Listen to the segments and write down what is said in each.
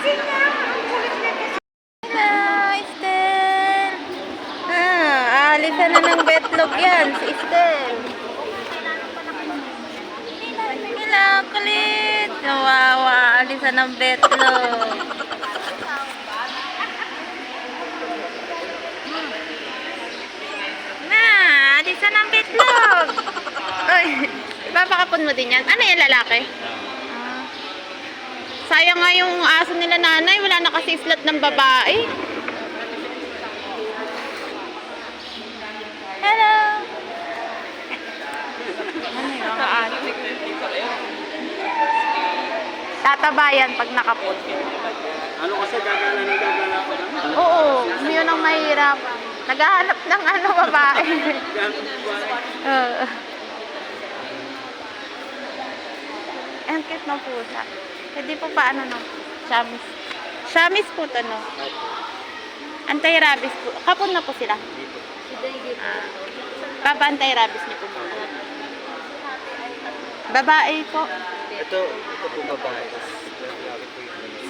Hello, Estel. Alisan na ng betlog yan, si Estel. Hello, kulit. Kawawa, alisan ng betlog. Alisan ng betlog. Ay, ipapakapon mo din yan. Ano yung lalaki? Sayang nga yung aso nila nanay, wala na kasi islat ng babae. Hello! Ano yung mga aso? Tatabayan pag nakapot. Ano kasi gagala ko naman? Oo, yun ang mahirap. Naghahanap ng ano babae. Ang cute ng pusa. Pwede po pa ano no? Shamis. Shamis po to no? Anti-rabies po. Kapon na po sila. Papa-anti-rabies niyo po muna. Babae po. Ito po babae.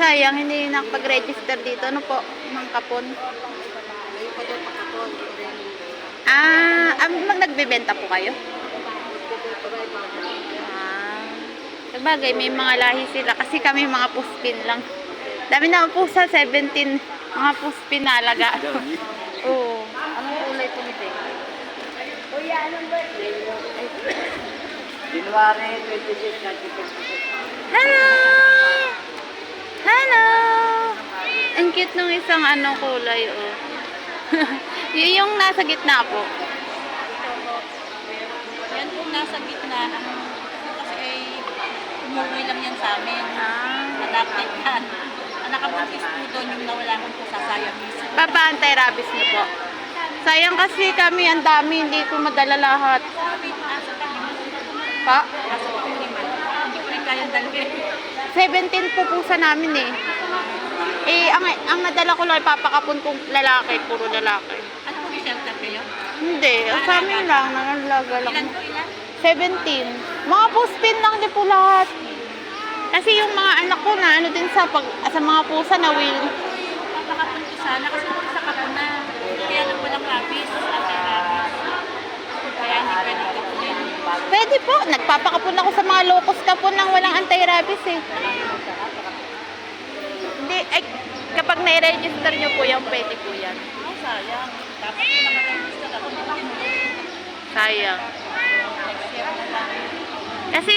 Sayang, hindi nakapag-register dito. Ano po? Mang kapon. Nagbebenta po kayo? Sabagay, may mga lahi sila. Kasi kami mga puspin lang. Dami na pusa, 17 mga puspin na alaga. Oo. Anong kulay po nito? Kuya, anong birthday? January 26, 1956. Hello! Hello! Ang cute nung isang ano kulay, oh. Yun yung nasa gitna po. Yan po nasa gitna. Kasi ay umuwi lang yan sa amin. Adapted yan. Ang nakabuntis po doon yung nawala ko po sa Siamese. Papa, anti-rabies niyo po. Sayang kasi kami, ang dami, hindi ko madala lahat. Pa? Hindi ko rin kayang dalhin. 17 po pusa namin eh. Ang nadala ko lang, papakapon kong lalaki, puro lalaki. Ano po yung shelter kayo? Hindi, sa amin lang, nangalaga lang. Ilan po ilan? 17. Mga puspin lang din po lahat. Kasi yung mga anak ko na ano din sa mga pusa na will. Papakapon ko sana kasi po sa kapon na. Kaya lang walang rabies. Anti-rabies. Kaya hindi pwede kapunin. Pwede po, nagpapakapon ako sa mga locust kapon lang walang anti-rabies eh. Hindi, ay, kapag na-register nyo po yan, pwede po yan. Oh, sayang. Dapat ko nakaregister ako. Sayang. Next year na lang. Kasi